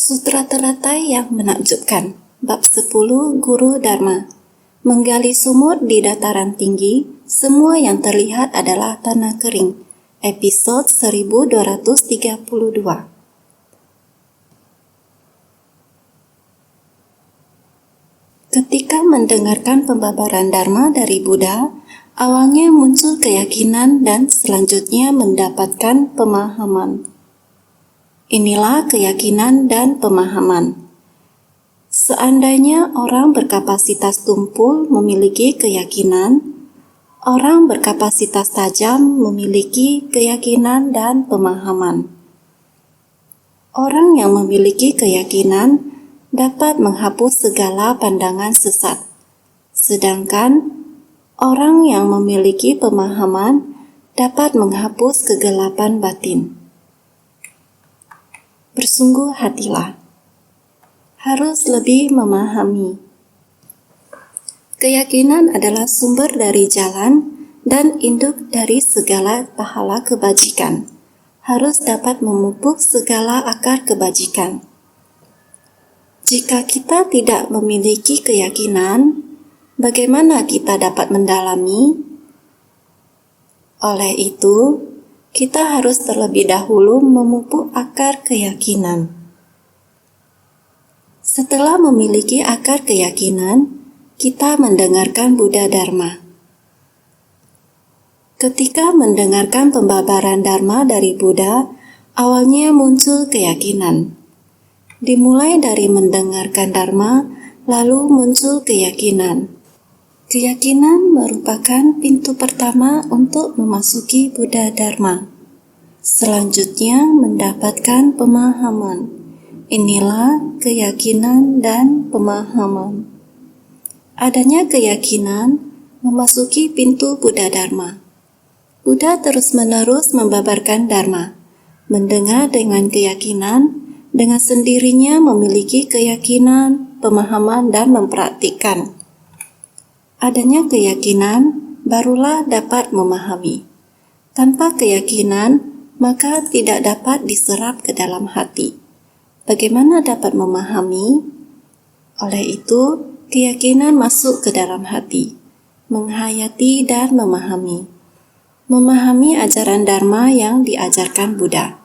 Sutra teratai yang menakjubkan. Bab 10 Guru Dharma. Menggali sumur di dataran tinggi, semua yang terlihat adalah tanah kering. Episode 1232. Ketika mendengarkan pembabaran Dharma dari Buddha, awalnya muncul keyakinan dan selanjutnya mendapatkan pemahaman. Inilah keyakinan dan pemahaman. Seandainya orang berkapasitas tumpul memiliki keyakinan, orang berkapasitas tajam memiliki keyakinan dan pemahaman. Orang yang memiliki keyakinan dapat menghapus segala pandangan sesat, sedangkan orang yang memiliki pemahaman dapat menghapus kegelapan batin. Bersungguh hatilah. Harus lebih memahami. Keyakinan adalah sumber dari jalan dan induk dari segala pahala kebajikan. Harus dapat memupuk segala akar kebajikan. Jika kita tidak memiliki keyakinan, bagaimana kita dapat mendalami? Oleh itu, kita harus terlebih dahulu memupuk akar keyakinan. Setelah memiliki akar keyakinan, kita mendengarkan Buddha Dharma. Ketika mendengarkan pembabaran Dharma dari Buddha, awalnya muncul keyakinan. Dimulai dari mendengarkan Dharma, lalu muncul keyakinan. Keyakinan merupakan pintu pertama untuk memasuki Buddha Dharma. Selanjutnya mendapatkan pemahaman. Inilah keyakinan dan pemahaman. Adanya keyakinan memasuki pintu Buddha Dharma. Buddha terus-menerus membabarkan Dharma. Mendengar dengan keyakinan, dengan sendirinya memiliki keyakinan, pemahaman, dan mempraktikkan. Adanya keyakinan, barulah dapat memahami. Tanpa keyakinan, maka tidak dapat diserap ke dalam hati. Bagaimana dapat memahami? Oleh itu, keyakinan masuk ke dalam hati, menghayati dan memahami. Memahami ajaran Dharma yang diajarkan Buddha.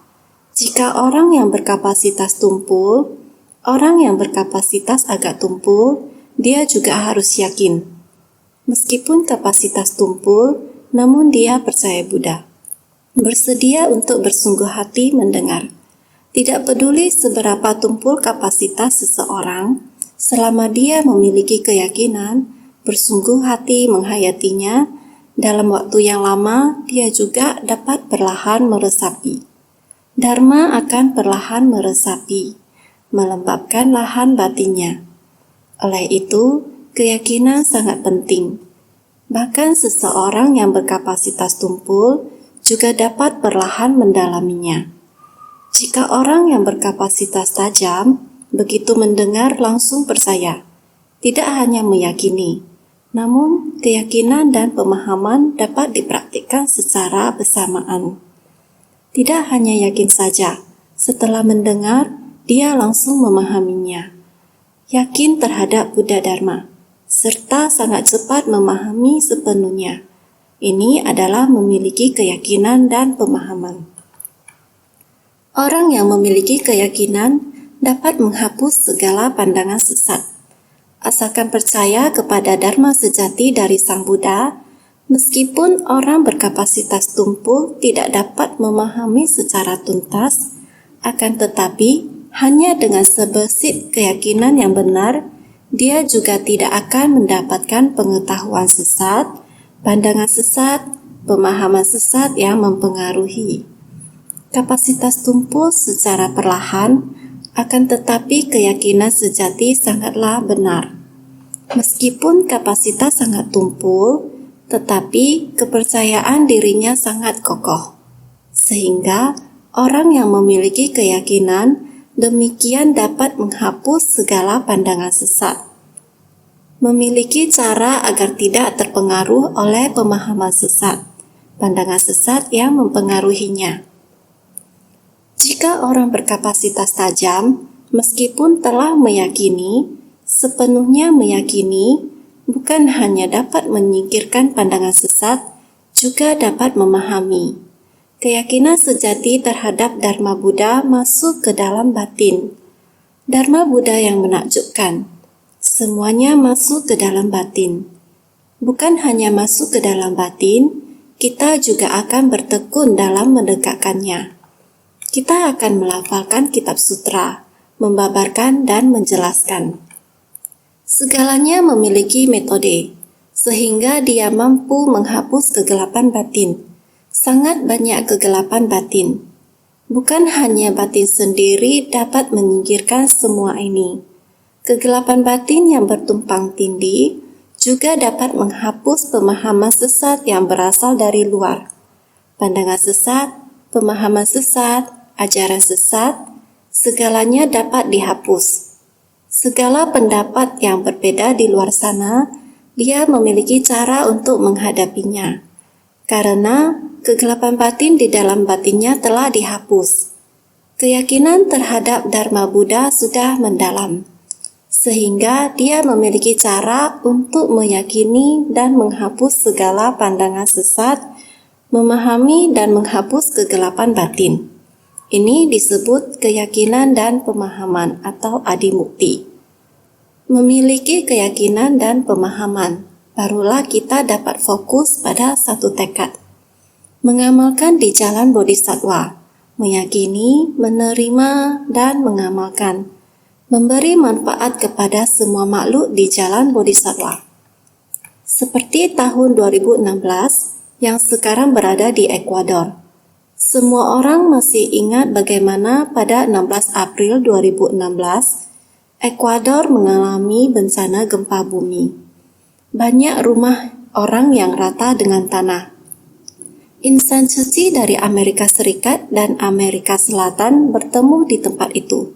Jika orang yang berkapasitas tumpul, orang yang berkapasitas agak tumpul, dia juga harus yakin. Meskipun kapasitas tumpul, namun dia percaya Buddha. Bersedia untuk bersungguh hati mendengar. Tidak peduli seberapa tumpul kapasitas seseorang, selama dia memiliki keyakinan, bersungguh hati menghayatinya, dalam waktu yang lama dia juga dapat perlahan meresapi. Dharma akan perlahan meresapi, melembabkan lahan batinnya. Oleh itu, keyakinan sangat penting. Bahkan seseorang yang berkapasitas tumpul juga dapat perlahan mendalaminya. Jika orang yang berkapasitas tajam begitu mendengar langsung percaya, tidak hanya meyakini, namun keyakinan dan pemahaman dapat dipraktikkan secara bersamaan. Tidak hanya yakin saja, setelah mendengar, dia langsung memahaminya. Yakin terhadap Buddha Dharma, serta sangat cepat memahami sepenuhnya. Ini adalah memiliki keyakinan dan pemahaman. Orang yang memiliki keyakinan dapat menghapus segala pandangan sesat. Asalkan percaya kepada Dharma sejati dari Sang Buddha, meskipun orang berkapasitas tumpul tidak dapat memahami secara tuntas, akan tetapi hanya dengan sebesit keyakinan yang benar, dia juga tidak akan mendapatkan pengetahuan sesat, pandangan sesat, pemahaman sesat yang mempengaruhi. Kapasitas tumpul secara perlahan, akan tetapi keyakinan sejati sangatlah benar. Meskipun kapasitas sangat tumpul, tetapi kepercayaan dirinya sangat kokoh. Sehingga orang yang memiliki keyakinan demikian dapat menghapus segala pandangan sesat. Memiliki cara agar tidak terpengaruh oleh pemahaman sesat, pandangan sesat yang mempengaruhinya. Jika orang berkapasitas tajam, meskipun telah meyakini, sepenuhnya meyakini, bukan hanya dapat menyingkirkan pandangan sesat, juga dapat memahami. Keyakinan sejati terhadap Dharma Buddha masuk ke dalam batin. Dharma Buddha yang menakjubkan. Semuanya masuk ke dalam batin. Bukan hanya masuk ke dalam batin, kita juga akan bertekun dalam mendekatkannya. Kita akan melafalkan kitab sutra, membabarkan dan menjelaskan. Segalanya memiliki metode, sehingga dia mampu menghapus kegelapan batin. Sangat banyak kegelapan batin. Bukan hanya batin sendiri dapat menyingkirkan semua ini. Kegelapan batin yang bertumpang tindih juga dapat menghapus pemahaman sesat yang berasal dari luar. Pandangan sesat, pemahaman sesat, ajaran sesat, segalanya dapat dihapus. Segala pendapat yang berbeda di luar sana, dia memiliki cara untuk menghadapinya. Karena kegelapan batin di dalam batinnya telah dihapus. Keyakinan terhadap Dharma Buddha sudah mendalam, sehingga dia memiliki cara untuk meyakini dan menghapus segala pandangan sesat, memahami dan menghapus kegelapan batin. Ini disebut keyakinan dan pemahaman atau adimukti. Memiliki keyakinan dan pemahaman, barulah kita dapat fokus pada satu tekad. Mengamalkan di jalan bodhisattva, meyakini, menerima, dan mengamalkan. Memberi manfaat kepada semua makhluk di jalan bodhisattva. Seperti tahun 2016 yang sekarang berada di Ekuador. Semua orang masih ingat bagaimana pada 16 April 2016, Ekuador mengalami bencana gempa bumi. Banyak rumah orang yang rata dengan tanah. Insan suci dari Amerika Serikat dan Amerika Selatan bertemu di tempat itu.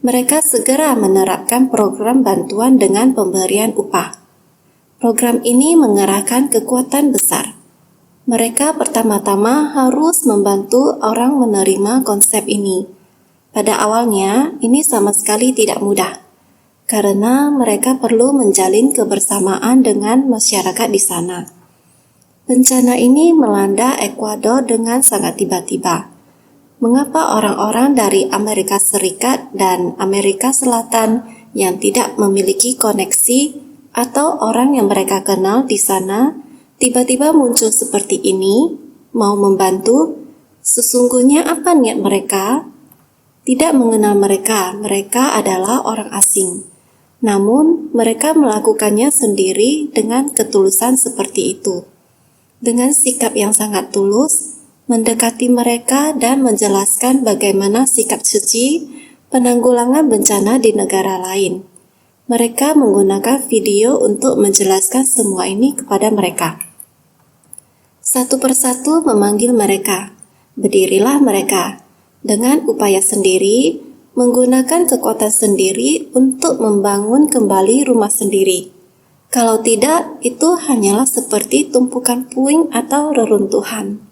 Mereka segera menerapkan program bantuan dengan pemberian upah. Program ini mengerahkan kekuatan besar. Mereka pertama-tama harus membantu orang menerima konsep ini. Pada awalnya, ini sama sekali tidak mudah, karena mereka perlu menjalin kebersamaan dengan masyarakat di sana. Bencana ini melanda Ekuador dengan sangat tiba-tiba. Mengapa orang-orang dari Amerika Serikat dan Amerika Selatan yang tidak memiliki koneksi atau orang yang mereka kenal di sana tiba-tiba muncul seperti ini, mau membantu? Sesungguhnya apa niat mereka? Tidak mengenal mereka, mereka adalah orang asing. Namun, mereka melakukannya sendiri dengan ketulusan seperti itu. Dengan sikap yang sangat tulus, mendekati mereka dan menjelaskan bagaimana sikap suci penanggulangan bencana di negara lain. Mereka menggunakan video untuk menjelaskan semua ini kepada mereka. Satu persatu memanggil mereka. Berdirilah mereka. Dengan upaya sendiri, menggunakan kekuatan sendiri untuk membangun kembali rumah sendiri. Kalau tidak, itu hanyalah seperti tumpukan puing atau reruntuhan.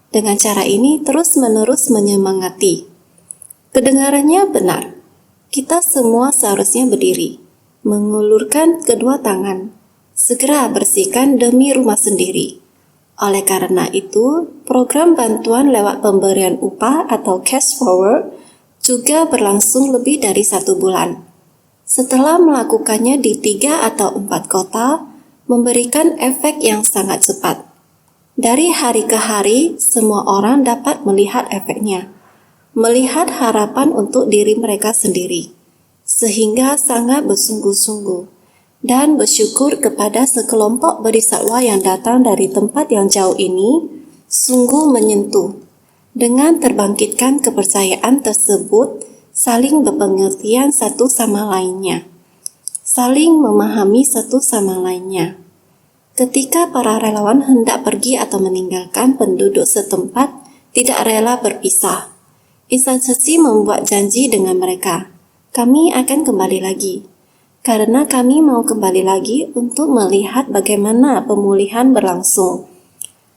Dengan cara ini terus-menerus menyemangati. Kedengarannya benar. Kita semua seharusnya berdiri, mengulurkan kedua tangan, segera bersihkan demi rumah sendiri. Oleh karena itu, program bantuan lewat pemberian upah atau cash forward juga berlangsung lebih dari 1 bulan. Setelah melakukannya di 3 atau 4 kota, memberikan efek yang sangat cepat. Dari hari ke hari, semua orang dapat melihat efeknya, melihat harapan untuk diri mereka sendiri, sehingga sangat bersungguh-sungguh dan bersyukur kepada sekelompok bodhisattva yang datang dari tempat yang jauh ini, sungguh menyentuh. Dengan terbangkitkan kepercayaan tersebut, saling berpengertian satu sama lainnya, saling memahami satu sama lainnya. Ketika para relawan hendak pergi atau meninggalkan penduduk setempat, tidak rela berpisah. Insan suci membuat janji dengan mereka, kami akan kembali lagi. Karena kami mau kembali lagi untuk melihat bagaimana pemulihan berlangsung.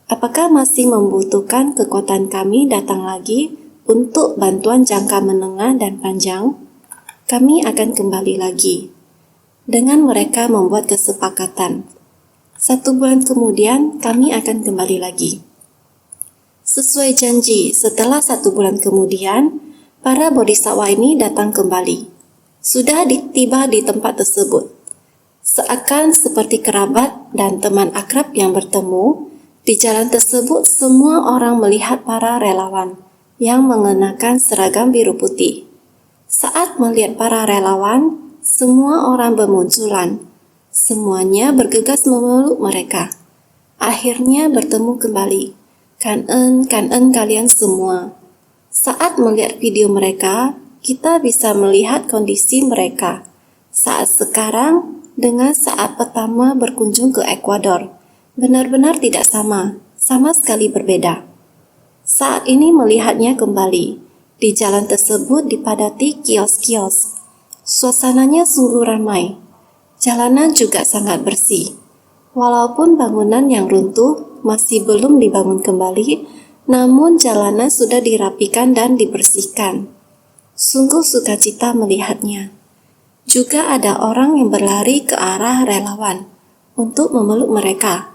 Apakah masih membutuhkan kekuatan kami datang lagi untuk bantuan jangka menengah dan panjang? kami akan kembali lagi. Dengan mereka membuat kesepakatan. 1 bulan kemudian, kami akan kembali lagi. Sesuai janji, setelah 1 bulan kemudian, para bodhisattva ini datang kembali. Sudah tiba di tempat tersebut. Seakan seperti kerabat dan teman akrab yang bertemu, di jalan tersebut semua orang melihat para relawan yang mengenakan seragam biru putih. Saat melihat para relawan, semua orang bermunculan. Semuanya bergegas memeluk mereka. Akhirnya bertemu kembali. Kan-en kalian semua. Saat melihat video mereka, kita bisa melihat kondisi mereka saat sekarang dengan saat pertama berkunjung ke Ekuador. Benar-benar tidak sama sekali berbeda. Saat ini melihatnya kembali. Di jalan tersebut dipadati kios-kios. Suasananya sungguh ramai. Jalanan juga sangat bersih. Walaupun bangunan yang runtuh masih belum dibangun kembali, namun jalanan sudah dirapikan dan dibersihkan. Sungguh sukacita melihatnya. Juga ada orang yang berlari ke arah relawan untuk memeluk mereka.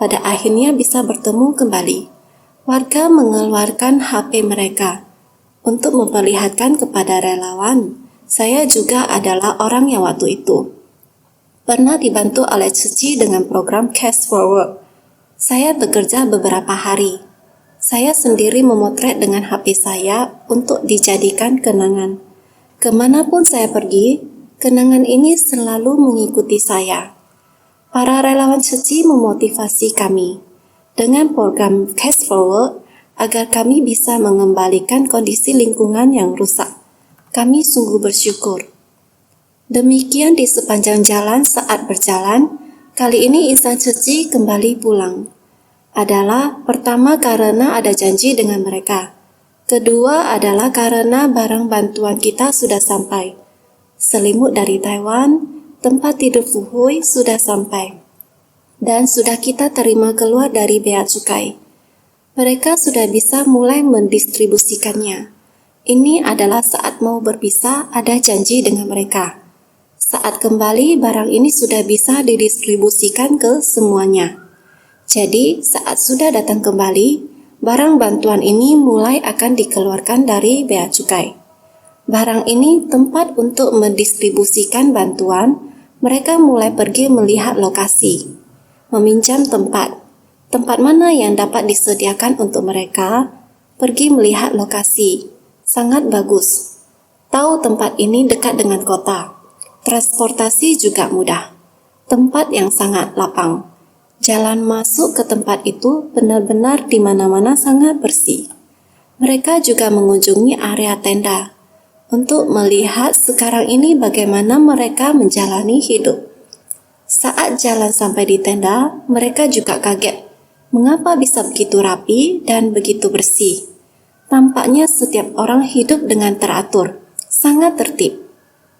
Pada akhirnya bisa bertemu kembali. Warga mengeluarkan HP mereka untuk memperlihatkan kepada relawan, saya juga adalah orang yang waktu itu pernah dibantu oleh Suci dengan program Cash Forward. Saya bekerja beberapa hari. Saya sendiri memotret dengan HP saya untuk dijadikan kenangan. Kemanapun saya pergi, kenangan ini selalu mengikuti saya. Para relawan Suci memotivasi kami dengan program Cash Forward agar kami bisa mengembalikan kondisi lingkungan yang rusak. Kami sungguh bersyukur. Demikian di sepanjang jalan saat berjalan, kali ini insan suci kembali pulang. Adalah pertama karena ada janji dengan mereka. Kedua adalah karena barang bantuan kita sudah sampai. Selimut dari Taiwan, tempat tidur Fuhui sudah sampai. Dan sudah kita terima keluar dari bea cukai. Mereka sudah bisa mulai mendistribusikannya. Ini adalah saat mau berpisah ada janji dengan mereka. Saat kembali, barang ini sudah bisa didistribusikan ke semuanya. Jadi, saat sudah datang kembali, barang bantuan ini mulai akan dikeluarkan dari bea cukai. Barang ini tempat untuk mendistribusikan bantuan, mereka mulai pergi melihat lokasi, meminjam tempat mana yang dapat disediakan untuk mereka, pergi melihat lokasi, sangat bagus. Tahu tempat ini dekat dengan kota. Transportasi juga mudah. Tempat yang sangat lapang. Jalan masuk ke tempat itu benar-benar di mana-mana sangat bersih. Mereka juga mengunjungi area tenda untuk melihat sekarang ini bagaimana mereka menjalani hidup. Saat jalan sampai di tenda, mereka juga kaget. Mengapa bisa begitu rapi dan begitu bersih? Tampaknya setiap orang hidup dengan teratur, sangat tertib.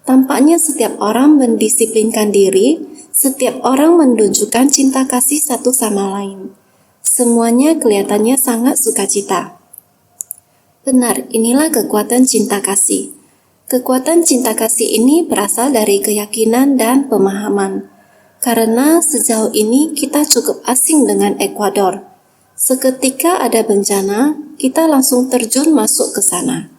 Tampaknya setiap orang mendisiplinkan diri, setiap orang menunjukkan cinta kasih satu sama lain. Semuanya kelihatannya sangat sukacita. Benar, inilah kekuatan cinta kasih. Kekuatan cinta kasih ini berasal dari keyakinan dan pemahaman. Karena sejauh ini kita cukup asing dengan Ekuador. Seketika ada bencana, kita langsung terjun masuk ke sana.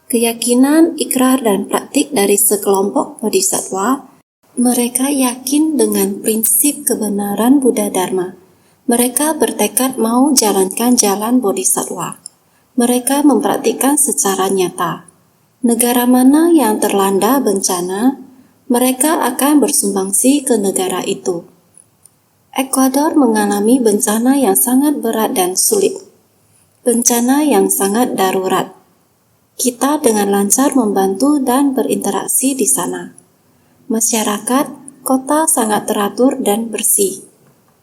Keyakinan, ikrar, dan praktik dari sekelompok bodhisattva, mereka yakin dengan prinsip kebenaran Buddha Dharma. Mereka bertekad mau jalankan jalan bodhisattva. Mereka mempraktikkan secara nyata. Negara mana yang terlanda bencana, mereka akan bersumbangsi ke negara itu. Ekuador mengalami bencana yang sangat berat dan sulit. Bencana yang sangat darurat. Kita dengan lancar membantu dan berinteraksi di sana. Masyarakat, kota sangat teratur dan bersih.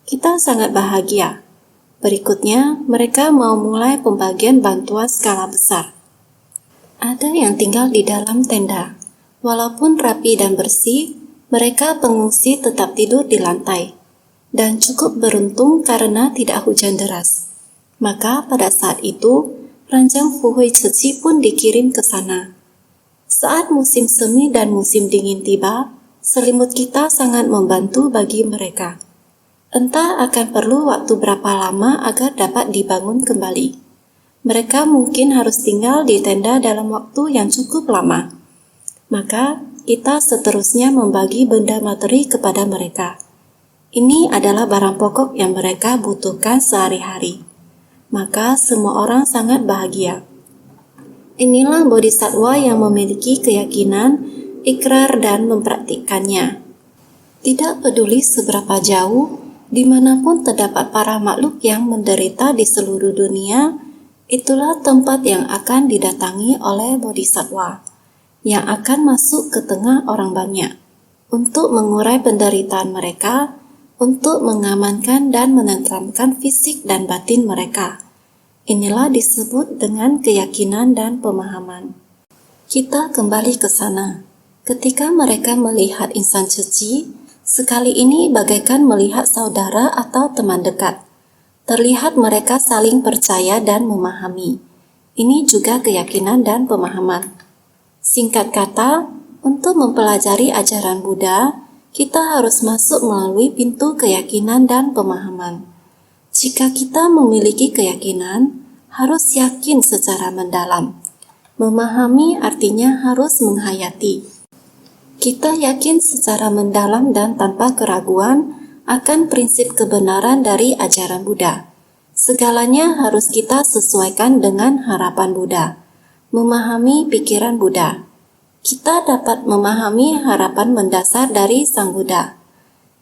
Kita sangat bahagia. Berikutnya, mereka mau mulai pembagian bantuan skala besar. Ada yang tinggal di dalam tenda. Walaupun rapi dan bersih, mereka pengungsi tetap tidur di lantai. Dan cukup beruntung karena tidak hujan deras. Maka pada saat itu, ranjang Fuhui Ceci pun dikirim ke sana. Saat musim semi dan musim dingin tiba, selimut kita sangat membantu bagi mereka. Entah akan perlu waktu berapa lama agar dapat dibangun kembali. Mereka mungkin harus tinggal di tenda dalam waktu yang cukup lama. Maka, kita seterusnya membagi benda materi kepada mereka. Ini adalah barang pokok yang mereka butuhkan sehari-hari. Maka, semua orang sangat bahagia. Inilah bodhisattva yang memiliki keyakinan, ikrar, dan mempraktikkannya. Tidak peduli seberapa jauh, dimanapun terdapat para makhluk yang menderita di seluruh dunia, itulah tempat yang akan didatangi oleh bodhisattva, yang akan masuk ke tengah orang banyak, untuk mengurai penderitaan mereka, untuk mengamankan dan menenteramkan fisik dan batin mereka. Inilah disebut dengan keyakinan dan pemahaman. Kita kembali ke sana. Ketika mereka melihat insan suci, sekali ini bagaikan melihat saudara atau teman dekat. Terlihat mereka saling percaya dan memahami. Ini juga keyakinan dan pemahaman. Singkat kata, untuk mempelajari ajaran Buddha, kita harus masuk melalui pintu keyakinan dan pemahaman. Jika kita memiliki keyakinan, harus yakin secara mendalam. Memahami artinya harus menghayati. Kita yakin secara mendalam dan tanpa keraguan akan prinsip kebenaran dari ajaran Buddha. Segalanya harus kita sesuaikan dengan harapan Buddha. Memahami pikiran Buddha. Kita dapat memahami harapan mendasar dari Sang Buddha.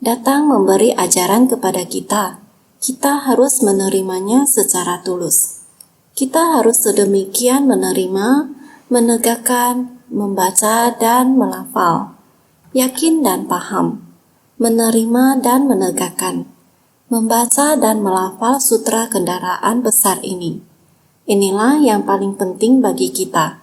Datang memberi ajaran kepada kita. Kita harus menerimanya secara tulus. Kita harus sedemikian menerima, menegakkan, membaca dan melafal. Yakin dan paham. Menerima dan menegakkan, membaca dan melafal sutra kendaraan besar ini. Inilah yang paling penting bagi kita.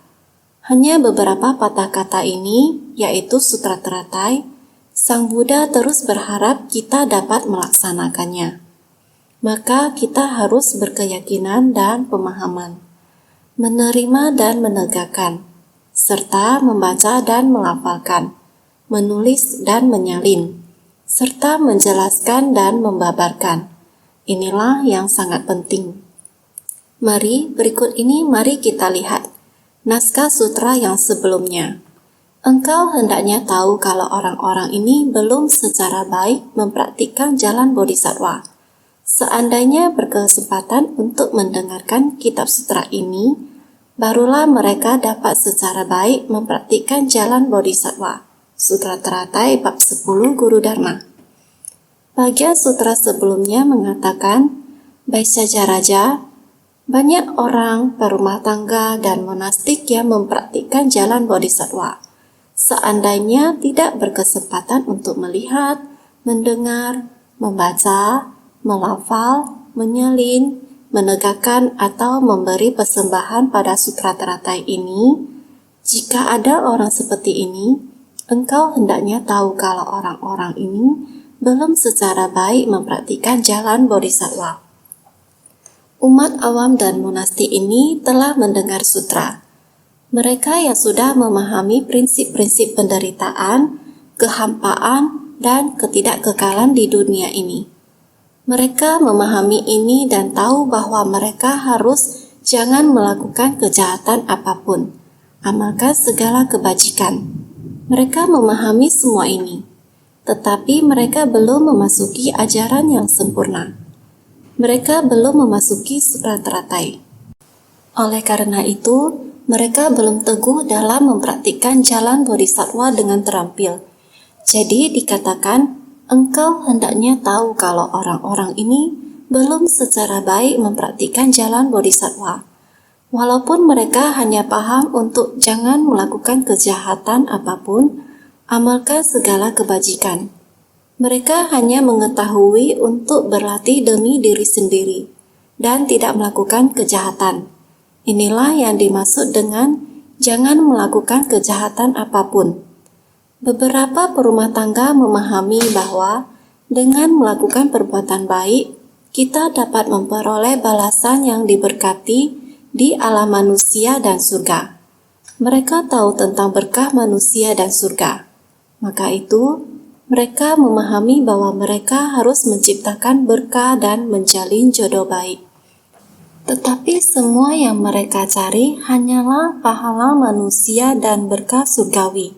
Hanya beberapa patah kata ini, yaitu sutra teratai, Sang Buddha terus berharap kita dapat melaksanakannya. Maka kita harus berkeyakinan dan pemahaman, menerima dan menegakkan, serta membaca dan melafalkan, menulis dan menyalin, serta menjelaskan dan membabarkan. Inilah yang sangat penting. Berikut ini mari kita lihat naskah sutra yang sebelumnya. Engkau hendaknya tahu kalau orang-orang ini belum secara baik mempraktikkan jalan bodhisattva. Seandainya berkesempatan untuk mendengarkan kitab sutra ini, barulah mereka dapat secara baik mempraktikkan jalan bodhisattva. Sutra Teratai bab 10 Guru Dharma. Bagian sutra sebelumnya mengatakan, Vaisyaja Raja, banyak orang berumah tangga dan monastik yang mempraktikkan jalan bodhisattva. Seandainya tidak berkesempatan untuk melihat, mendengar, membaca, melafal, menyalin, menegakkan atau memberi persembahan pada sutra teratai ini, jika ada orang seperti ini, engkau hendaknya tahu kalau orang-orang ini belum secara baik mempraktikkan jalan bodhisattva. Umat awam dan monastik ini telah mendengar sutra. Mereka yang sudah memahami prinsip-prinsip penderitaan, kehampaan, dan ketidakkekalan di dunia ini. Mereka memahami ini dan tahu bahwa mereka harus jangan melakukan kejahatan apapun, amalkan segala kebajikan. Mereka memahami semua ini, tetapi mereka belum memasuki ajaran yang sempurna. Mereka belum memasuki sutra teratai. Oleh karena itu, mereka belum teguh dalam mempraktikkan jalan bodhisattva dengan terampil. Jadi dikatakan, engkau hendaknya tahu kalau orang-orang ini belum secara baik mempraktikkan jalan bodhisattva. Walaupun mereka hanya paham untuk jangan melakukan kejahatan apapun, amalkan segala kebajikan. Mereka hanya mengetahui untuk berlatih demi diri sendiri dan tidak melakukan kejahatan. Inilah yang dimaksud dengan jangan melakukan kejahatan apapun. Beberapa perumah tangga memahami bahwa dengan melakukan perbuatan baik, kita dapat memperoleh balasan yang diberkati di alam manusia dan surga. Mereka tahu tentang berkah manusia dan surga. Maka itu, mereka memahami bahwa mereka harus menciptakan berkah dan menjalin jodoh baik. Tetapi semua yang mereka cari hanyalah pahala manusia dan berkah surgawi.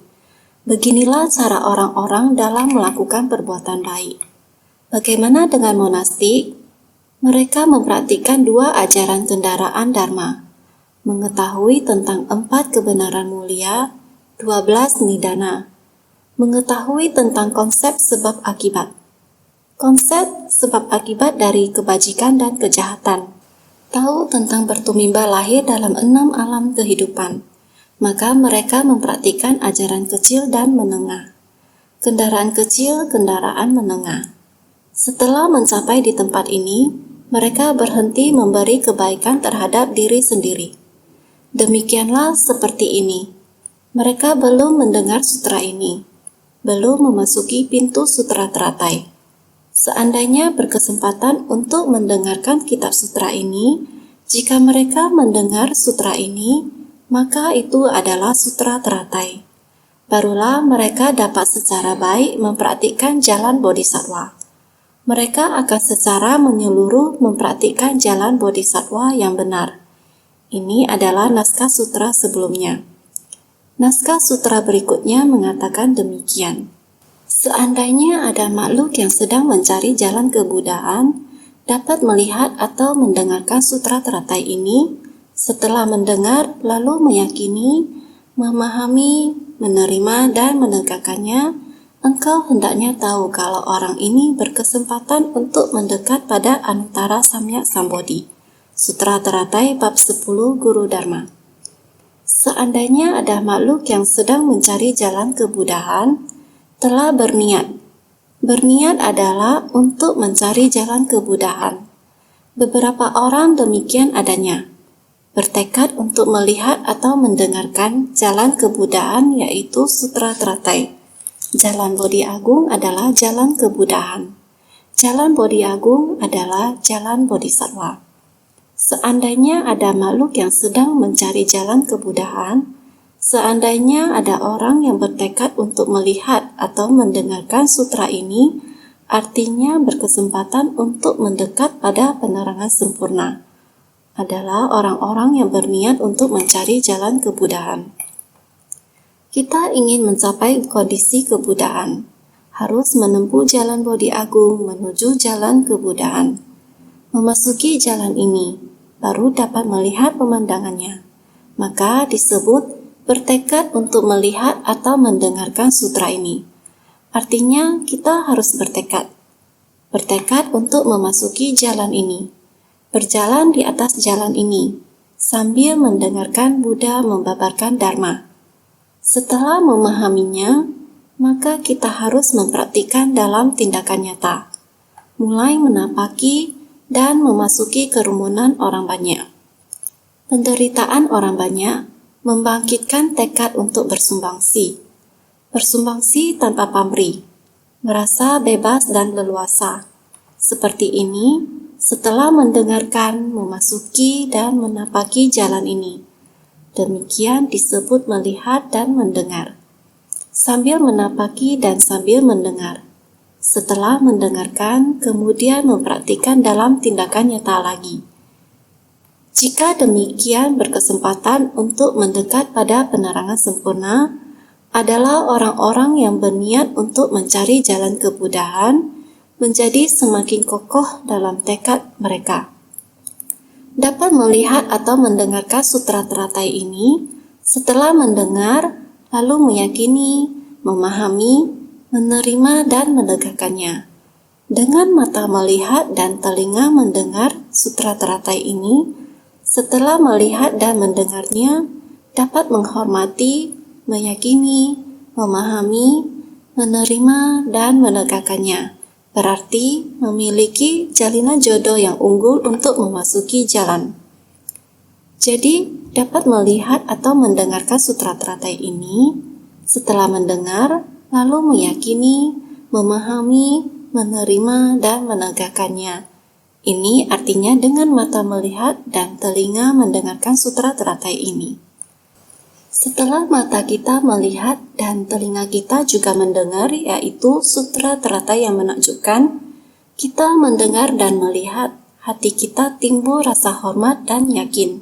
Beginilah cara orang-orang dalam melakukan perbuatan baik. Bagaimana dengan monastik? Mereka mempraktikkan 2 ajaran kendaraan Dharma, mengetahui tentang 4 kebenaran mulia, 12 nidana, mengetahui tentang konsep sebab akibat. Konsep sebab akibat dari kebajikan dan kejahatan. Tahu tentang bertumimba lahir dalam 6 alam kehidupan. Maka mereka mempraktikkan ajaran kecil dan menengah. Kendaraan kecil, kendaraan menengah. Setelah mencapai di tempat ini, mereka berhenti memberi kebaikan terhadap diri sendiri. Demikianlah seperti ini. Mereka belum mendengar sutra ini, belum memasuki pintu sutra teratai. Seandainya berkesempatan untuk mendengarkan kitab sutra ini, jika mereka mendengar sutra ini, maka itu adalah sutra teratai. Barulah mereka dapat secara baik mempraktikkan jalan bodhisattva. Mereka akan secara menyeluruh mempraktikkan jalan bodhisattva yang benar. Ini adalah naskah sutra sebelumnya. Naskah sutra berikutnya mengatakan demikian. Seandainya ada makhluk yang sedang mencari jalan kebuddhaan, dapat melihat atau mendengarkan sutra teratai ini, setelah mendengar lalu meyakini, memahami, menerima dan menegakkannya, engkau hendaknya tahu kalau orang ini berkesempatan untuk mendekat pada Anuttara Samyak Sambodhi. Sutra Teratai bab 10 Guru Dharma. Seandainya ada makhluk yang sedang mencari jalan kebuddhaan, telah berniat. Berniat adalah untuk mencari jalan kebuddhaan. Beberapa orang demikian adanya. Bertekad untuk melihat atau mendengarkan jalan kebuddhaan yaitu Sutra Teratai. Jalan Bodhi Agung adalah jalan kebuddhaan. Jalan Bodhi Agung adalah jalan Bodhisattva. Seandainya ada makhluk yang sedang mencari jalan kebuddhaan, seandainya ada orang yang bertekad untuk melihat atau mendengarkan sutra ini, artinya berkesempatan untuk mendekat pada penerangan sempurna, adalah orang-orang yang berniat untuk mencari jalan kebuddhaan. Kita ingin mencapai kondisi kebuddhaan, harus menempuh jalan Bodhi Agung menuju jalan kebuddhaan. Memasuki jalan ini, baru dapat melihat pemandangannya. Maka disebut bertekad untuk melihat atau mendengarkan sutra ini. Artinya kita harus bertekad. Bertekad untuk memasuki jalan ini. Berjalan di atas jalan ini, sambil mendengarkan Buddha membabarkan Dharma. Setelah memahaminya, maka kita harus mempraktikkan dalam tindakan nyata. Mulai menapaki dan memasuki kerumunan orang banyak. Penderitaan orang banyak membangkitkan tekad untuk bersumbangsi. Bersumbangsi tanpa pamrih, merasa bebas dan leluasa. Seperti ini, setelah mendengarkan, memasuki, dan menapaki jalan ini. Demikian disebut melihat dan mendengar. Sambil menapaki dan sambil mendengar. Setelah mendengarkan, kemudian mempraktikkan dalam tindakan nyata lagi. Jika demikian berkesempatan untuk mendekat pada penerangan sempurna adalah orang-orang yang berniat untuk mencari jalan kebuddhaan menjadi semakin kokoh dalam tekad mereka. Dapat melihat atau mendengarkan sutra teratai ini setelah mendengar, lalu meyakini, memahami, menerima dan menegakkannya. Dengan mata melihat dan telinga mendengar sutra teratai ini, setelah melihat dan mendengarnya, dapat menghormati, meyakini, memahami, menerima, dan menegakkannya. Berarti memiliki jalinan jodoh yang unggul untuk memasuki jalan. Jadi, dapat melihat atau mendengarkan sutra teratai ini, setelah mendengar, lalu meyakini, memahami, menerima, dan menegakkannya. Ini artinya dengan mata melihat dan telinga mendengarkan sutra teratai ini. Setelah mata kita melihat dan telinga kita juga mendengar, yaitu sutra teratai yang menakjubkan, kita mendengar dan melihat, hati kita timbul rasa hormat dan yakin.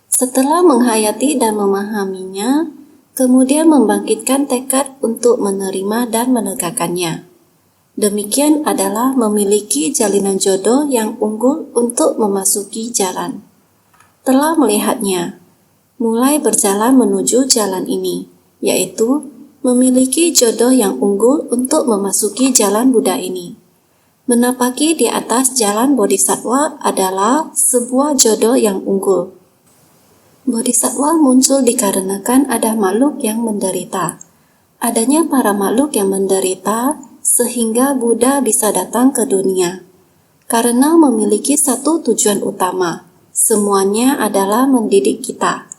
Setelah menghayati dan memahaminya, kemudian membangkitkan tekad untuk menerima dan menegakkannya. Demikian adalah memiliki jalinan jodoh yang unggul untuk memasuki jalan. Telah melihatnya, mulai berjalan menuju jalan ini, yaitu memiliki jodoh yang unggul untuk memasuki jalan Buddha ini. Menapaki di atas jalan Bodhisattva adalah sebuah jodoh yang unggul. Bodhisattva muncul dikarenakan ada makhluk yang menderita. Adanya para makhluk yang menderita sehingga Buddha bisa datang ke dunia. Karena memiliki satu tujuan utama, semuanya adalah mendidik kita.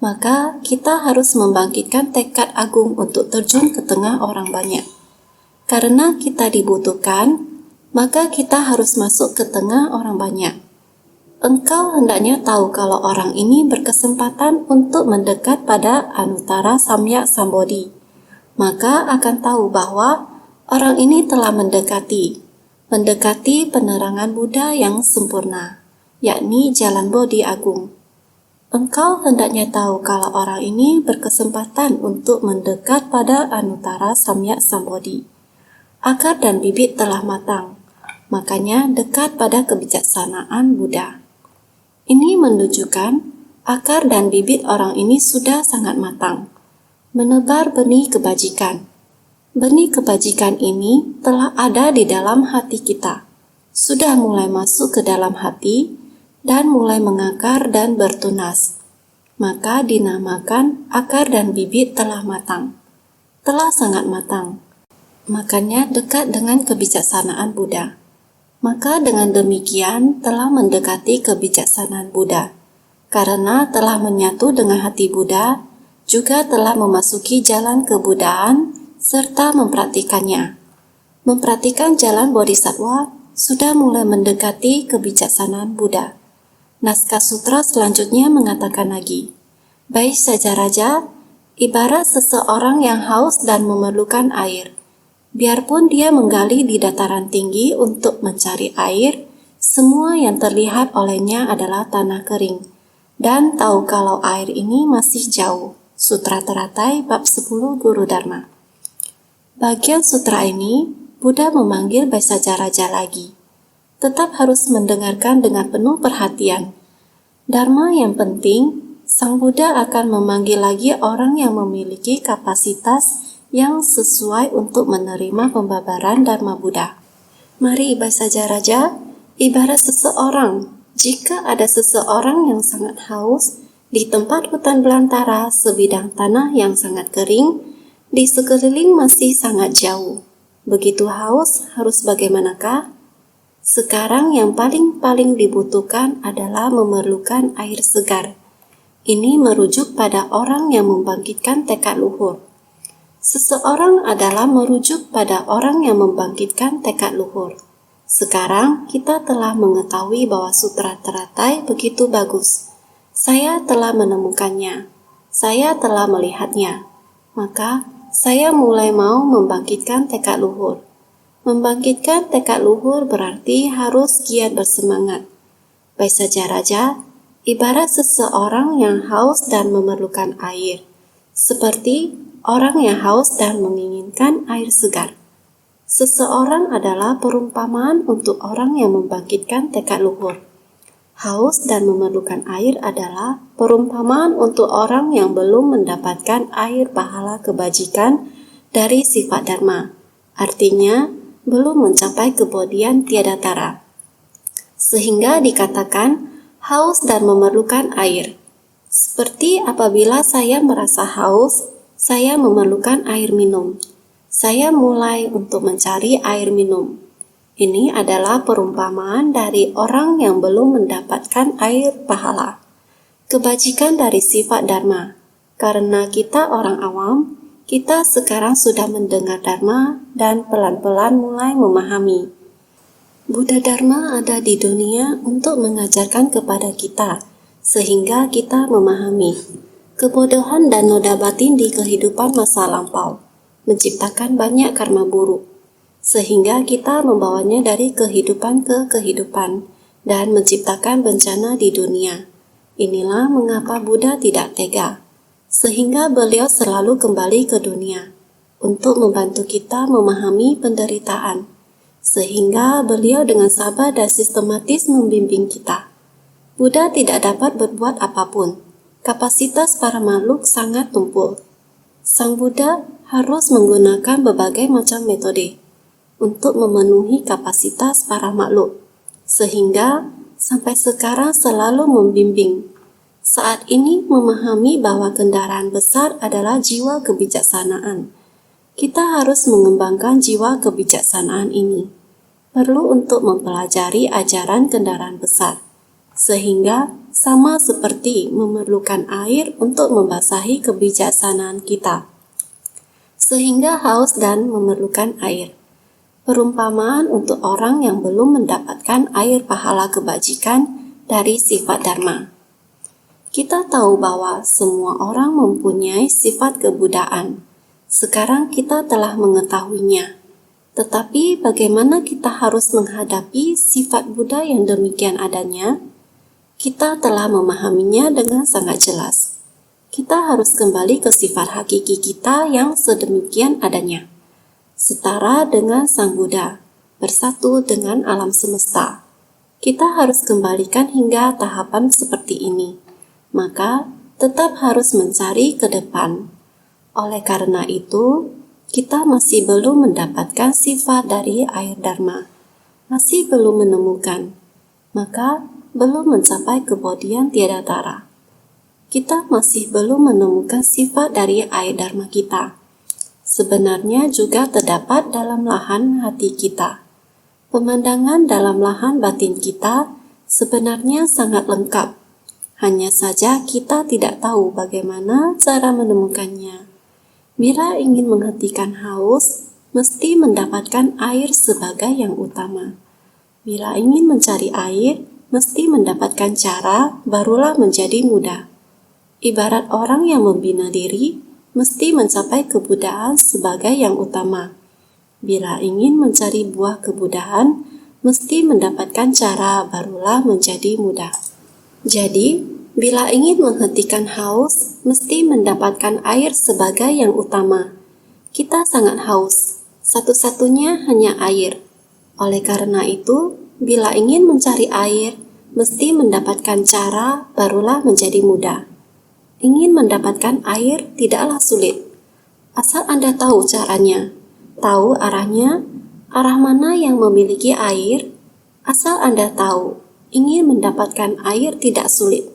Maka kita harus membangkitkan tekad agung untuk terjun ke tengah orang banyak. Karena kita dibutuhkan, maka kita harus masuk ke tengah orang banyak. Engkau hendaknya tahu kalau orang ini berkesempatan untuk mendekat pada Anuttara Samyak Sambodhi. Maka akan tahu bahwa orang ini telah mendekati penerangan Buddha yang sempurna, yakni jalan Bodhi Agung. Engkau hendaknya tahu kalau orang ini berkesempatan untuk mendekat pada Anuttara Samyak Sambodhi. Akar dan bibit telah matang, makanya dekat pada kebijaksanaan Buddha. Ini menunjukkan akar dan bibit orang ini sudah sangat matang, menebar benih kebajikan. Benih kebajikan ini telah ada di dalam hati kita, sudah mulai masuk ke dalam hati, dan mulai mengakar dan bertunas. Maka dinamakan akar dan bibit telah matang. Telah sangat matang. Makanya dekat dengan kebijaksanaan Buddha. Maka dengan demikian telah mendekati kebijaksanaan Buddha. Karena telah menyatu dengan hati Buddha, juga telah memasuki jalan kebudaan serta mempraktikannya. Mempraktikan jalan Bodhisattva sudah mulai mendekati kebijaksanaan Buddha. Naskah sutra selanjutnya mengatakan lagi, baik saja Raja, ibarat seseorang yang haus dan memerlukan air. Biarpun dia menggali di dataran tinggi untuk mencari air, semua yang terlihat olehnya adalah tanah kering, dan tahu kalau air ini masih jauh. Sutra Teratai bab 10 Guru Dharma. Bagian sutra ini, Buddha memanggil Baisaja Raja lagi. Tetap harus mendengarkan dengan penuh perhatian. Dharma yang penting, Sang Buddha akan memanggil lagi orang yang memiliki kapasitas yang sesuai untuk menerima pembabaran Dharma Buddha. Mari Baisaja Raja, ibarat seseorang, jika ada seseorang yang sangat haus, di tempat hutan belantara sebidang tanah yang sangat kering, di sekeliling masih sangat jauh. Begitu haus, harus bagaimanakah? Sekarang yang paling dibutuhkan adalah memerlukan air segar. Ini merujuk pada orang yang membangkitkan tekad luhur. Seseorang adalah merujuk pada orang yang membangkitkan tekad luhur. Sekarang kita telah mengetahui bahwa sutra teratai begitu bagus. Saya telah menemukannya. Saya telah melihatnya. Maka saya mulai mau membangkitkan tekad luhur. Membangkitkan tekad luhur berarti harus giat bersemangat. Baisaja Raja, ibarat seseorang yang haus dan memerlukan air, seperti orang yang haus dan menginginkan air segar. Seseorang adalah perumpamaan untuk orang yang membangkitkan tekad luhur. Haus dan memerlukan air adalah perumpamaan untuk orang yang belum mendapatkan air pahala kebajikan dari sifat dharma. Artinya, belum mencapai kebodian tiada tara. Sehingga dikatakan haus dan memerlukan air. Seperti apabila saya merasa haus, saya memerlukan air minum. Saya mulai untuk mencari air minum. Ini adalah perumpamaan dari orang yang belum mendapatkan air pahala, kebajikan dari sifat dharma. Karena kita orang awam, kita sekarang sudah mendengar dharma dan pelan-pelan mulai memahami. Buddha Dharma ada di dunia untuk mengajarkan kepada kita, sehingga kita memahami. Kebodohan dan noda batin di kehidupan masa lampau menciptakan banyak karma buruk, sehingga kita membawanya dari kehidupan ke kehidupan dan menciptakan bencana di dunia. Inilah mengapa Buddha tidak tega, sehingga beliau selalu kembali ke dunia untuk membantu kita memahami penderitaan, sehingga beliau dengan sabar dan sistematis membimbing kita. Buddha tidak dapat berbuat apapun. Kapasitas para makhluk sangat tumpul. Sang Buddha harus menggunakan berbagai macam metode untuk memenuhi kapasitas para makhluk, sehingga sampai sekarang selalu membimbing. Saat ini memahami bahwa kendaraan besar adalah jiwa kebijaksanaan. Kita harus mengembangkan jiwa kebijaksanaan ini. Perlu untuk mempelajari ajaran kendaraan besar, sehingga sama seperti memerlukan air untuk membasahi kebijaksanaan kita, sehingga haus dan memerlukan air. Perumpamaan untuk orang yang belum mendapatkan air pahala kebajikan dari sifat dharma. Kita tahu bahwa semua orang mempunyai sifat kebudaan. Sekarang kita telah mengetahuinya. Tetapi bagaimana kita harus menghadapi sifat Buddha yang demikian adanya? Kita telah memahaminya dengan sangat jelas. Kita harus kembali ke sifat hakiki kita yang sedemikian adanya, setara dengan Sang Buddha, bersatu dengan alam semesta. Kita harus kembalikan hingga tahapan seperti ini, maka tetap harus mencari ke depan. Oleh karena itu, kita masih belum mendapatkan sifat dari air Dharma, masih belum menemukan, maka belum mencapai kebodian tiada tara. Kita masih belum menemukan sifat dari air Dharma kita. Sebenarnya juga terdapat dalam lahan hati kita. Pemandangan dalam lahan batin kita sebenarnya sangat lengkap. Hanya saja kita tidak tahu bagaimana cara menemukannya. Bila ingin menghentikan haus, mesti mendapatkan air sebagai yang utama. Bila ingin mencari air, mesti mendapatkan cara, barulah menjadi mudah. Ibarat orang yang membina diri, mesti mencapai kebudaan sebagai yang utama. Bila ingin mencari buah kebudaan, mesti mendapatkan cara, barulah menjadi mudah. Jadi, bila ingin menghentikan haus, mesti mendapatkan air sebagai yang utama. Kita sangat haus, satu-satunya hanya air. Oleh karena itu, bila ingin mencari air, mesti mendapatkan cara, barulah menjadi mudah. Ingin mendapatkan air tidaklah sulit, asal Anda tahu caranya, tahu arahnya, arah mana yang memiliki air. Asal Anda tahu, ingin mendapatkan air tidak sulit.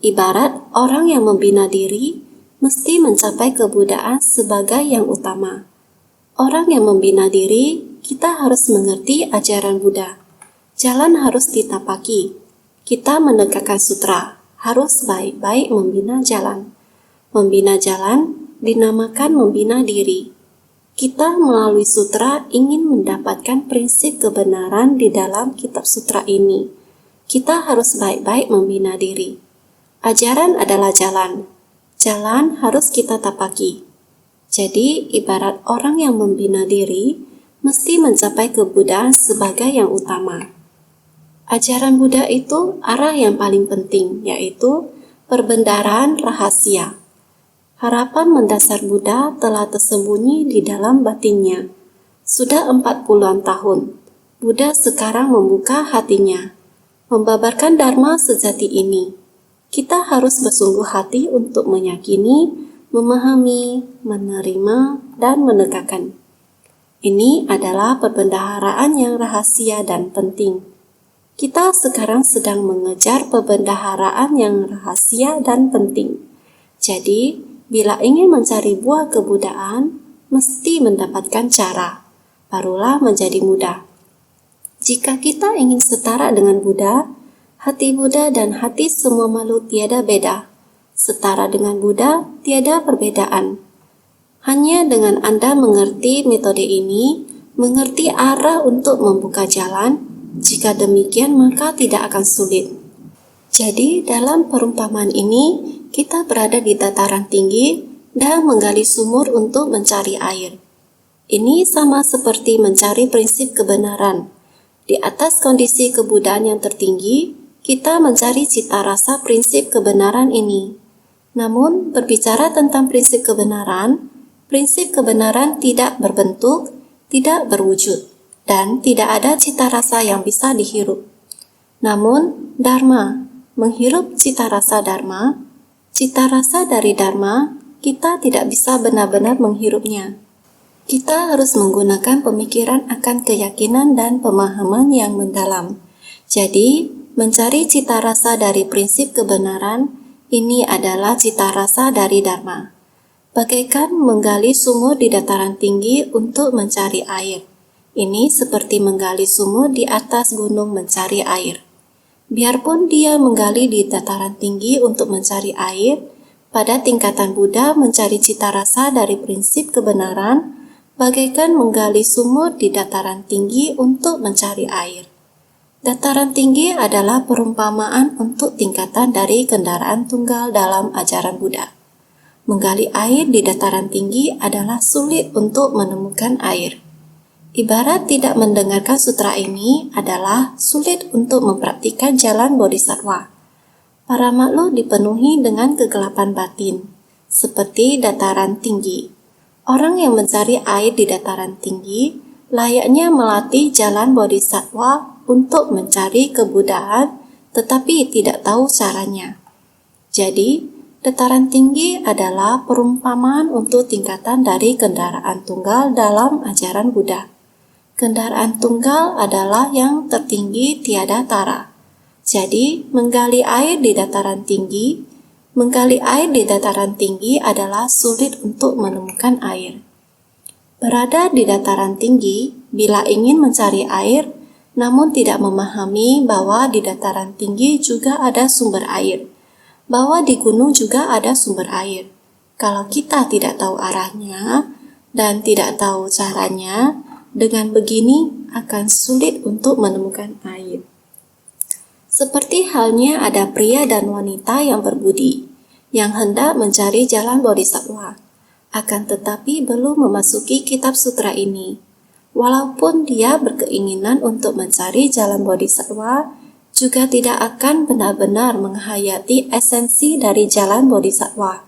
Ibarat orang yang membina diri, mesti mencapai kebudaan sebagai yang utama. Orang yang membina diri, kita harus mengerti ajaran Buddha. Jalan harus ditapaki. Kita menegakkan sutra, harus baik-baik membina jalan. Membina jalan dinamakan membina diri. Kita melalui sutra ingin mendapatkan prinsip kebenaran di dalam kitab sutra ini. Kita harus baik-baik membina diri. Ajaran adalah jalan. Jalan harus kita tapaki. Jadi, ibarat orang yang membina diri, mesti mencapai kebudaan sebagai yang utama. Ajaran Buddha itu arah yang paling penting, yaitu perbendaharaan rahasia. Harapan mendasar Buddha telah tersembunyi di dalam batinnya. Sudah 40-an tahun, Buddha sekarang membuka hatinya, membabarkan Dharma sejati ini. Kita harus bersungguh hati untuk meyakini, memahami, menerima, dan menegakkan. Ini adalah perbendaharaan yang rahasia dan penting. Kita sekarang sedang mengejar perbendaharaan yang rahasia dan penting. Jadi, bila ingin mencari buah kebudaan, mesti mendapatkan cara, barulah menjadi mudah. Jika kita ingin setara dengan Buddha, hati Buddha dan hati semua makhluk tiada beda. Setara dengan Buddha, tiada perbedaan. Hanya dengan Anda mengerti metode ini, mengerti arah untuk membuka jalan, jika demikian maka tidak akan sulit. Jadi dalam perumpamaan ini, kita berada di dataran tinggi dan menggali sumur untuk mencari air. Ini sama seperti mencari prinsip kebenaran. Di atas kondisi kebudayaan yang tertinggi, kita mencari cita rasa prinsip kebenaran ini. Namun, berbicara tentang prinsip kebenaran tidak berbentuk, tidak berwujud, dan tidak ada cita rasa yang bisa dihirup. Namun, Dharma, menghirup cita rasa dari Dharma, kita tidak bisa benar-benar menghirupnya. Kita harus menggunakan pemikiran akan keyakinan dan pemahaman yang mendalam. Jadi, mencari cita rasa dari prinsip kebenaran, ini adalah cita rasa dari Dharma. Bagaikan menggali sumur di dataran tinggi untuk mencari air. Ini seperti menggali sumur di atas gunung mencari air. Biarpun dia menggali di dataran tinggi untuk mencari air, pada tingkatan Buddha mencari cita rasa dari prinsip kebenaran, bagaikan menggali sumur di dataran tinggi untuk mencari air. Dataran tinggi adalah perumpamaan untuk tingkatan dari kendaraan tunggal dalam ajaran Buddha. Menggali air di dataran tinggi adalah sulit untuk menemukan air. Ibarat tidak mendengarkan sutra ini adalah sulit untuk mempraktikkan jalan bodhisattva. Para makhluk dipenuhi dengan kegelapan batin, seperti dataran tinggi. Orang yang mencari air di dataran tinggi layaknya melatih jalan bodhisattva untuk mencari kebudayaan, tetapi tidak tahu caranya. Jadi, dataran tinggi adalah perumpamaan untuk tingkatan dari kendaraan tunggal dalam ajaran Buddha. Kendaraan tunggal adalah yang tertinggi tiada tara. Jadi, menggali air di dataran tinggi adalah sulit untuk menemukan air. Berada di dataran tinggi, bila ingin mencari air, namun tidak memahami bahwa di dataran tinggi juga ada sumber air, bahwa di gunung juga ada sumber air. Kalau kita tidak tahu arahnya dan tidak tahu caranya, dengan begini akan sulit untuk menemukan air. Seperti halnya ada pria dan wanita yang berbudi, yang hendak mencari jalan bodhisattva, akan tetapi belum memasuki kitab sutra ini. Walaupun dia berkeinginan untuk mencari jalan bodhisattva, juga tidak akan benar-benar menghayati esensi dari jalan bodhisattva.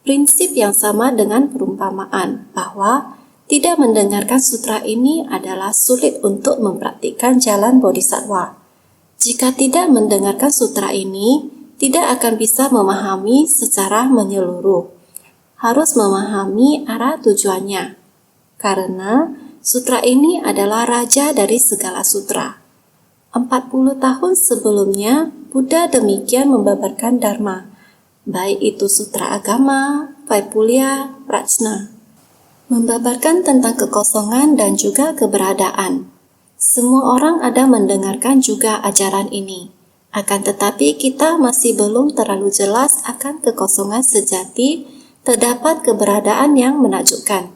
Prinsip yang sama dengan perumpamaan bahwa tidak mendengarkan sutra ini adalah sulit untuk mempraktikkan jalan bodhisattva. Jika tidak mendengarkan sutra ini, tidak akan bisa memahami secara menyeluruh. Harus memahami arah tujuannya. Karena sutra ini adalah raja dari segala sutra. 40 tahun sebelumnya, Buddha demikian membabarkan Dharma, baik itu sutra agama, Vaipulya, Prajna. Membabarkan tentang kekosongan dan juga keberadaan. Semua orang ada mendengarkan juga ajaran ini. Akan tetapi kita masih belum terlalu jelas akan kekosongan sejati, terdapat keberadaan yang menakjubkan.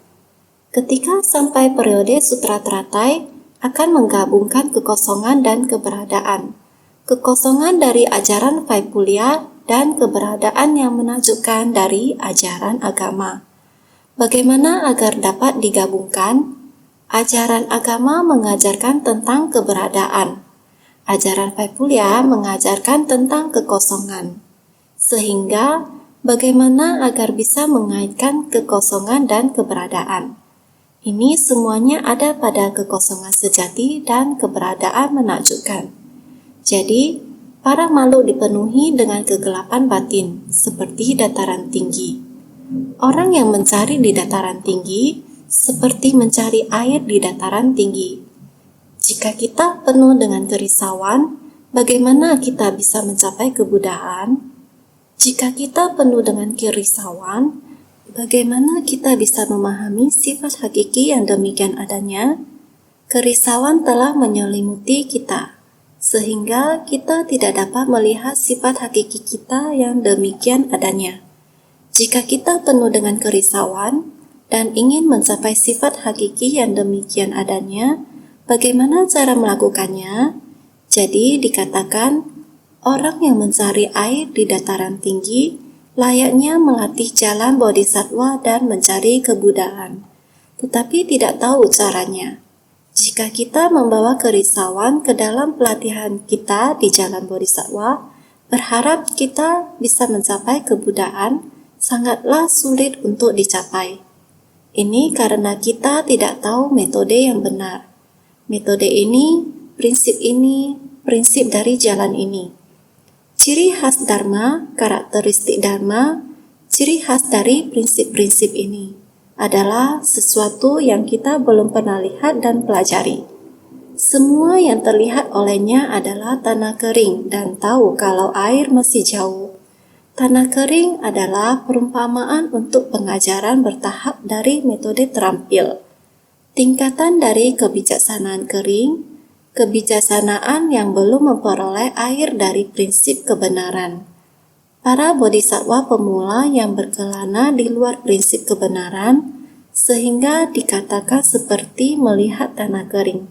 Ketika sampai periode Sutra Teratai, akan menggabungkan kekosongan dan keberadaan. Kekosongan dari ajaran Vaipulya dan keberadaan yang menakjubkan dari ajaran agama. Bagaimana agar dapat digabungkan? Ajaran agama mengajarkan tentang keberadaan. Ajaran Vaipulya mengajarkan tentang kekosongan. Sehingga, bagaimana agar bisa mengaitkan kekosongan dan keberadaan? Ini semuanya ada pada kekosongan sejati dan keberadaan menakjubkan. Jadi, para makhluk dipenuhi dengan kegelapan batin, seperti dataran tinggi. Orang yang mencari di dataran tinggi, seperti mencari air di dataran tinggi. Jika kita penuh dengan kerisauan, bagaimana kita bisa mencapai kebudayaan? Jika kita penuh dengan kerisauan, bagaimana kita bisa memahami sifat hakiki yang demikian adanya? Kerisauan telah menyelimuti kita, sehingga kita tidak dapat melihat sifat hakiki kita yang demikian adanya. Jika kita penuh dengan kerisauan dan ingin mencapai sifat hakiki yang demikian adanya, bagaimana cara melakukannya? Jadi dikatakan, orang yang mencari air di dataran tinggi layaknya melatih jalan bodhisattva dan mencari kebudaan, tetapi tidak tahu caranya. Jika kita membawa kerisauan ke dalam pelatihan kita di jalan bodhisattva, berharap kita bisa mencapai kebudaan, sangatlah sulit untuk dicapai. Ini karena kita tidak tahu metode yang benar. Metode ini, prinsip dari jalan ini. Ciri khas Dharma, karakteristik Dharma, ciri khas dari prinsip-prinsip ini adalah sesuatu yang kita belum pernah lihat dan pelajari. Semua yang terlihat olehnya adalah tanah kering dan tahu kalau air masih jauh. Tanah kering adalah perumpamaan untuk pengajaran bertahap dari metode terampil. Tingkatan dari kebijaksanaan kering, kebijaksanaan yang belum memperoleh air dari prinsip kebenaran. Para bodhisattva pemula yang berkelana di luar prinsip kebenaran, sehingga dikatakan seperti melihat tanah kering.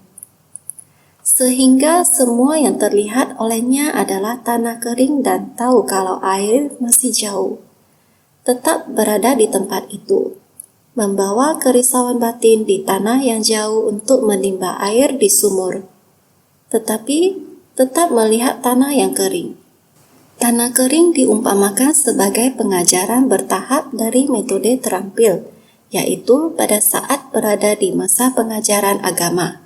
Sehingga semua yang terlihat olehnya adalah tanah kering dan tahu kalau air masih jauh. Tetap berada di tempat itu, membawa kerisauan batin di tanah yang jauh untuk menimba air di sumur. Tetapi tetap melihat tanah yang kering. Tanah kering diumpamakan sebagai pengajaran bertahap dari metode terampil, yaitu pada saat berada di masa pengajaran agama.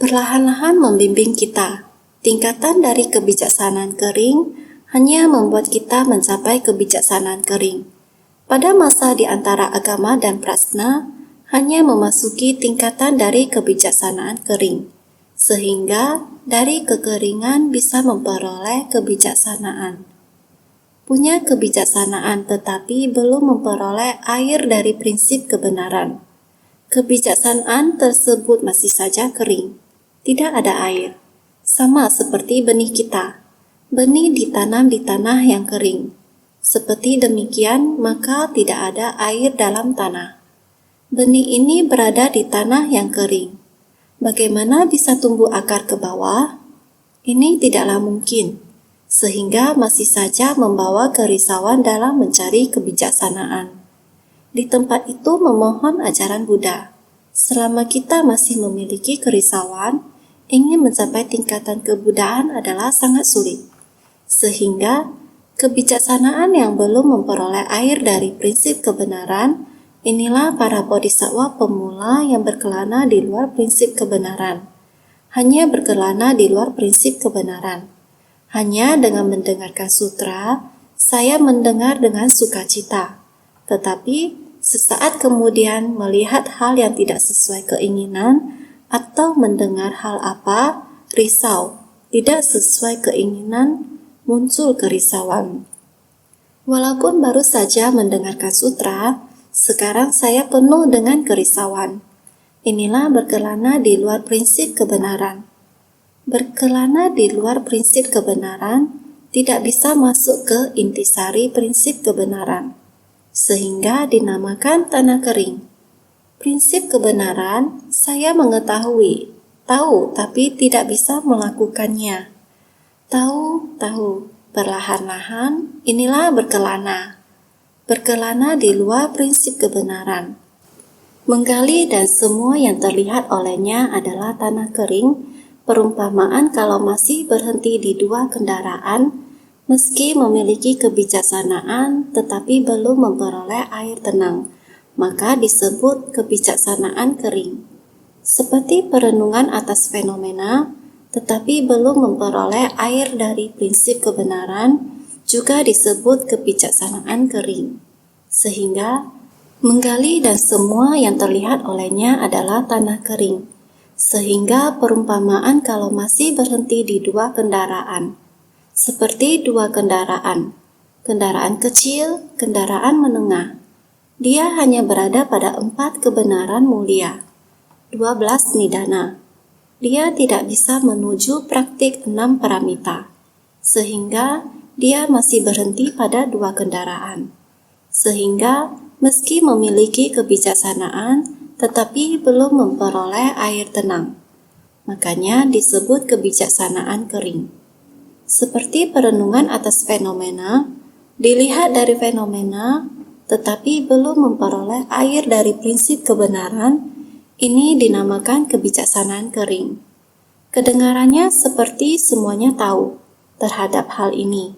Perlahan-lahan membimbing kita. Tingkatan dari kebijaksanaan kering hanya membuat kita mencapai kebijaksanaan kering. Pada masa di antara agama dan prajna, hanya memasuki tingkatan dari kebijaksanaan kering, sehingga dari kekeringan bisa memperoleh kebijaksanaan. Punya kebijaksanaan tetapi belum memperoleh air dari prinsip kebenaran. Kebijaksanaan tersebut masih saja kering, tidak ada air. Sama seperti benih kita. Benih ditanam di tanah yang kering. Seperti demikian, maka tidak ada air dalam tanah. Benih ini berada di tanah yang kering. Bagaimana bisa tumbuh akar ke bawah? Ini tidaklah mungkin, sehingga masih saja membawa kerisauan dalam mencari kebijaksanaan. Di tempat itu memohon ajaran Buddha. Selama kita masih memiliki kerisauan, ingin mencapai tingkatan kebudaan adalah sangat sulit. Sehingga kebijaksanaan yang belum memperoleh air dari prinsip kebenaran, inilah para bodhisattva pemula yang berkelana di luar prinsip kebenaran. Hanya berkelana di luar prinsip kebenaran. Hanya dengan mendengarkan sutra, saya mendengar dengan sukacita. Tetapi sesaat kemudian melihat hal yang tidak sesuai keinginan atau mendengar hal apa, risau, tidak sesuai keinginan, muncul kerisauan. Walaupun baru saja mendengarkan sutra, sekarang saya penuh dengan kerisauan. Inilah berkelana di luar prinsip kebenaran. Berkelana di luar prinsip kebenaran tidak bisa masuk ke intisari prinsip kebenaran, sehingga dinamakan tanah kering. Prinsip kebenaran saya mengetahui, tahu tapi tidak bisa melakukannya. Tahu, perlahan-lahan inilah berkelana. Berkelana di luar prinsip kebenaran. Menggali dan semua yang terlihat olehnya adalah tanah kering, perumpamaan kalau masih berhenti di dua kendaraan, meski memiliki kebijaksanaan tetapi belum memperoleh air tenang, maka disebut kebijaksanaan kering. Seperti perenungan atas fenomena, tetapi belum memperoleh air dari prinsip kebenaran, juga disebut kebijaksanaan kering. Sehingga menggali dan semua yang terlihat olehnya adalah tanah kering. Sehingga perumpamaan kalau masih berhenti di dua kendaraan. Seperti dua kendaraan. Kendaraan kecil, kendaraan menengah. Dia hanya berada pada 4 kebenaran mulia. 12 nidana. Dia tidak bisa menuju praktik 6 paramita, sehingga dia masih berhenti pada 2 kendaraan. Sehingga meski memiliki kebijaksanaan, tetapi belum memperoleh air tenang. Makanya disebut kebijaksanaan kering. Seperti perenungan atas fenomena, Dilihat dari fenomena, tetapi belum memperoleh air dari prinsip kebenaran, ini dinamakan kebijaksanaan kering. Kedengarannya seperti semuanya tahu terhadap hal ini.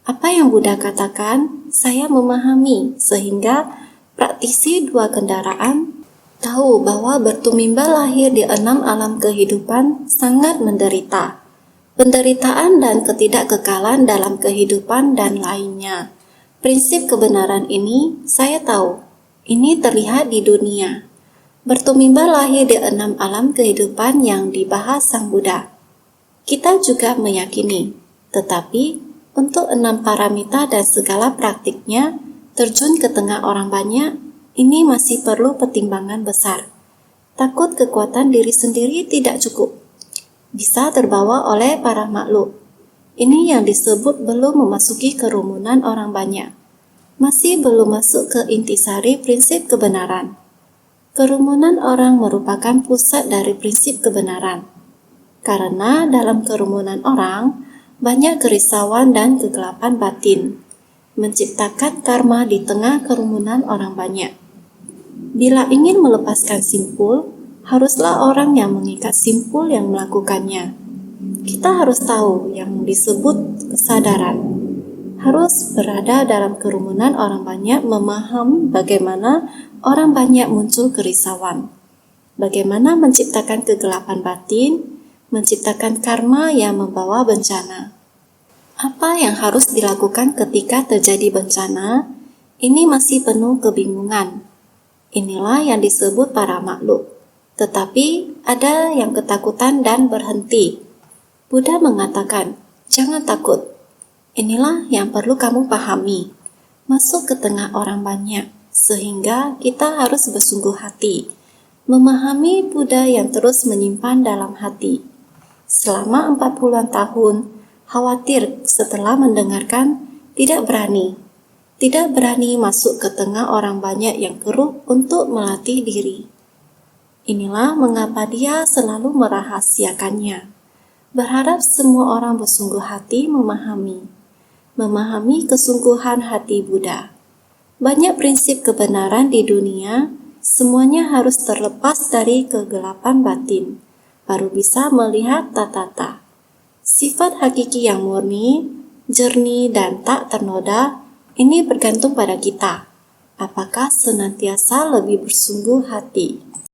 Apa yang Buddha katakan, saya memahami sehingga praktisi dua kendaraan tahu bahwa bertumimba lahir di 6 alam kehidupan sangat menderita. Penderitaan dan ketidakkekalan dalam kehidupan dan lainnya. Prinsip kebenaran ini saya tahu. Ini terlihat di dunia. Bertumimba lahir di 6 alam kehidupan yang dibahas Sang Buddha. Kita juga meyakini, tetapi untuk 6 paramita dan segala praktiknya terjun ke tengah orang banyak, ini masih perlu pertimbangan besar. Takut kekuatan diri sendiri tidak cukup. Bisa terbawa oleh para makhluk. Ini yang disebut belum memasuki kerumunan orang banyak. Masih belum masuk ke intisari prinsip kebenaran. Kerumunan orang merupakan pusat dari prinsip kebenaran. Karena dalam kerumunan orang, banyak kerisauan dan kegelapan batin, menciptakan karma di tengah kerumunan orang banyak. Bila ingin melepaskan simpul, haruslah orang yang mengikat simpul yang melakukannya. Kita harus tahu yang disebut kesadaran. Harus berada dalam kerumunan orang banyak memahami bagaimana orang banyak muncul kerisauan. Bagaimana menciptakan kegelapan batin, menciptakan karma yang membawa bencana. Apa yang harus dilakukan ketika terjadi bencana? Ini masih penuh kebingungan. Inilah yang disebut para makhluk. Tetapi ada yang ketakutan dan berhenti. Buddha mengatakan, jangan takut. Inilah yang perlu kamu pahami. Masuk ke tengah orang banyak, sehingga kita harus bersungguh hati. Memahami Buddha yang terus menyimpan dalam hati. Selama 40-an tahun, khawatir setelah mendengarkan, tidak berani. Tidak berani masuk ke tengah orang banyak yang keruh untuk melatih diri. Inilah mengapa dia selalu merahasiakannya. Berharap semua orang bersungguh hati memahami kesungguhan hati Buddha. Banyak prinsip kebenaran di dunia, semuanya harus terlepas dari kegelapan batin, baru bisa melihat tatata. Sifat hakiki yang murni, jernih dan tak ternoda, ini bergantung pada kita. Apakah senantiasa lebih bersungguh hati?